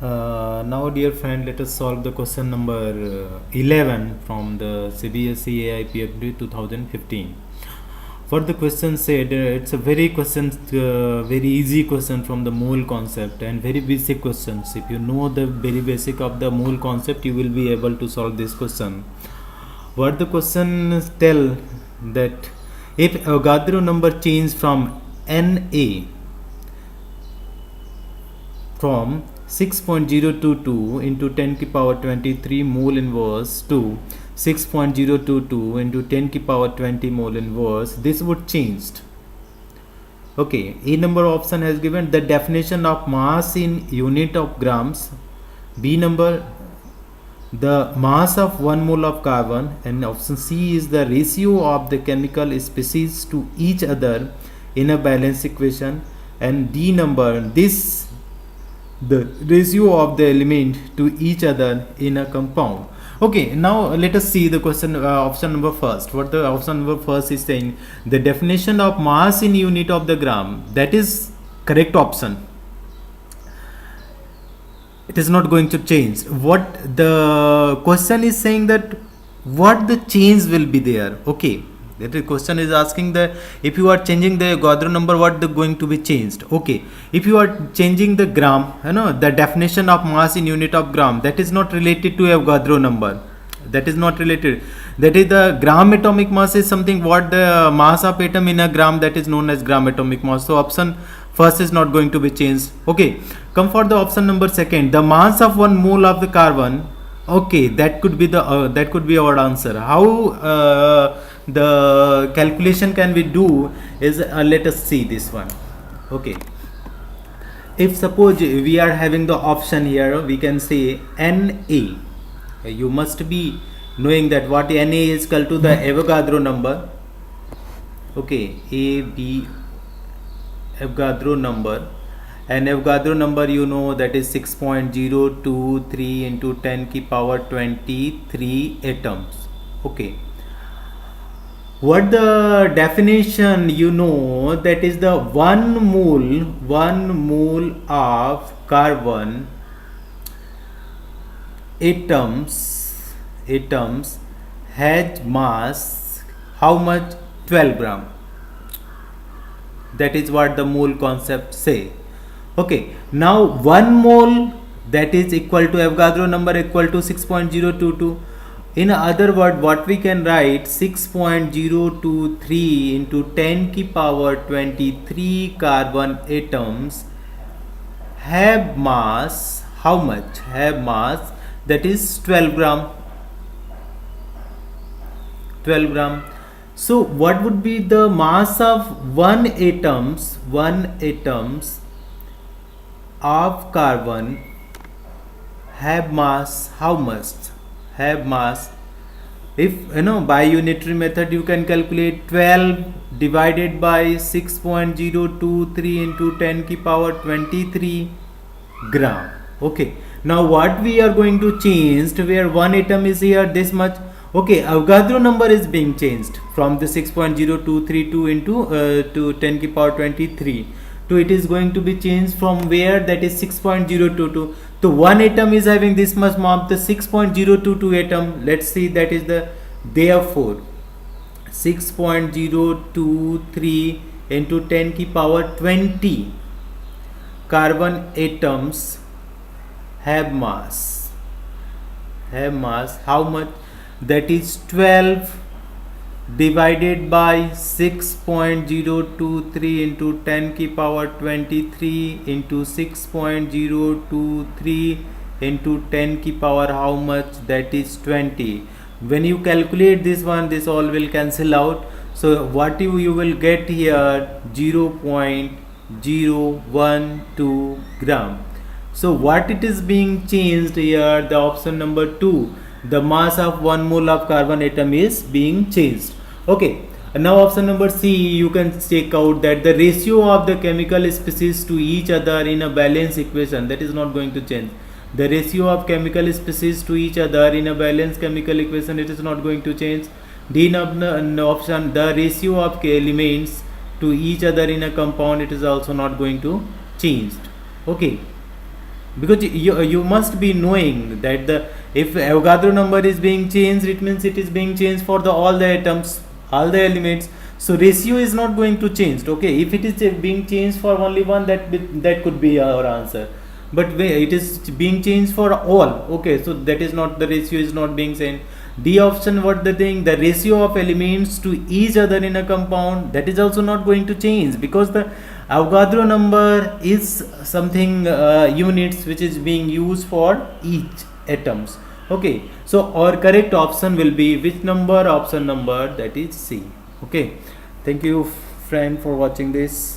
Now, dear friend, let us solve the question number 11 from the CBSE Aipmt 2015. For the question said, it's a very easy question from the mole concept and very basic questions. If you know the very basic of the mole concept, you will be able to solve this question. What the question tell that if Avogadro number change from Na from 6.022 into 10 ki power 23 mole inverse to 6.022 into 10 ki power 20 mole inverse, this would changed. Okay, A number option has given the definition of mass in unit of grams, B number the mass of 1 mole of carbon, and option C is the ratio of the chemical species to each other in a balance equation, and D number this the ratio of the element to each other in a compound. Okay, now let us see the question option number first. What the option number first is saying, the definition of mass in unit of the gram, that is correct option. It is not going to change. What the question is saying that what the change will be there. Okay, the question is asking that if you are changing the Avogadro number, what the going to be changed. Okay, if you are changing the gram, the definition of mass in unit of gram, that is not related to Avogadro number. That is not related. That is the gram atomic mass is something what the mass of atom in a gram, that is known as gram atomic mass. So option first is not going to be changed. Okay, come for the option number second, the mass of 1 mole of the carbon. Okay, that could be our answer. How the calculation can we do is let us see this one. Okay, if suppose we are having the option here, we can say Na. You must be knowing that what Na is equal to the Avogadro number. Okay, Avogadro number, and Avogadro number you know that is 6.023 into 10 ki power 23 atoms. Okay, what the definition you know, that is the 1 mole of carbon atoms has mass how much? 12 gram. That is what the mole concept say. Okay, now 1 mole, that is equal to Avogadro number equal to 6.022. In other word, what we can write, 6.023 into 10 ki power 23 carbon atoms have mass how much? Have mass, that is 12 gram. 12 gram. So what would be the mass of 1 atoms of carbon have mass how much? Have mass, if by unitary method you can calculate 12 divided by 6.023 into 10 ki power 23 gram. Okay, now what we are going to change to where 1 atom is here this much. Okay, Avogadro number is being changed from the 6.0232 into to 10 ki power 23 to it is going to be changed from where, that is 6.022. So 1 atom is having this much mass, the 6.022 atom, let's see, that is the, therefore 6.023 into 10 ki power 20 carbon atoms have mass how much? That is 12 divided by 6.023 into 10 ki power 23 into 6.023 into 10 ki power how much? That is 20. When you calculate this one, this all will cancel out. So what you will get here, 0.012 gram. So what it is being changed here, the option number 2, the mass of 1 mole of carbon atom is being changed. Okay, now option number C, you can check out that the ratio of the chemical species to each other in a balance equation, that is not going to change. The ratio of chemical species to each other in a balanced chemical equation, it is not going to change. D option, the ratio of elements to each other in a compound, it is also not going to change. Okay, because you must be knowing that the if Avogadro number is being changed, it means it is being changed for the all the atoms, all the elements. So ratio is not going to change. Okay, if it is being changed for only one, that could be our answer. But it is being changed for all. Okay, so that is not, the ratio is not being changed. D option, what the thing, the ratio of elements to each other in a compound, that is also not going to change, because the Avogadro number is something units which is being used for each atoms. Okay, so our correct option will be which number? Option number, that is C. Okay, thank you friend for watching this.